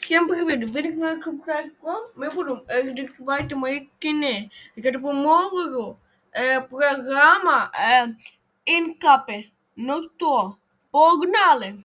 Всем привет! Вы на Кругом. Мы будем разговаривать мои кино. Это по-моему программа Инкапе. Ну то, погнали!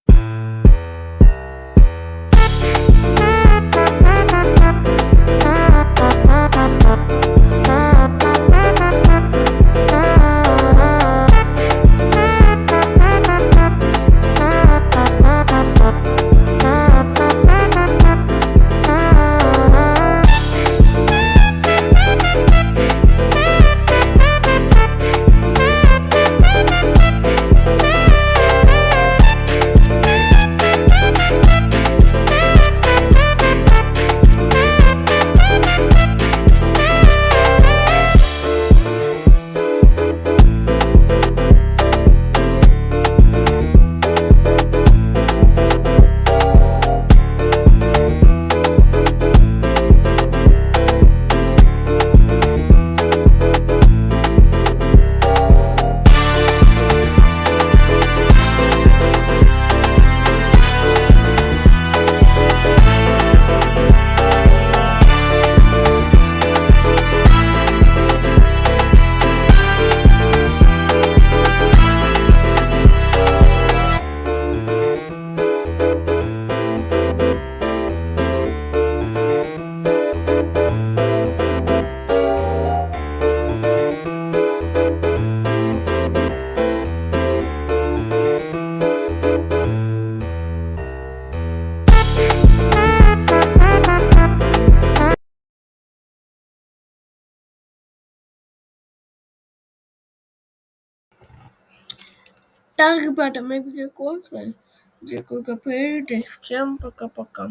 Так, ребята, мы закончили. Дякую за перегляд. Всем пока-пока.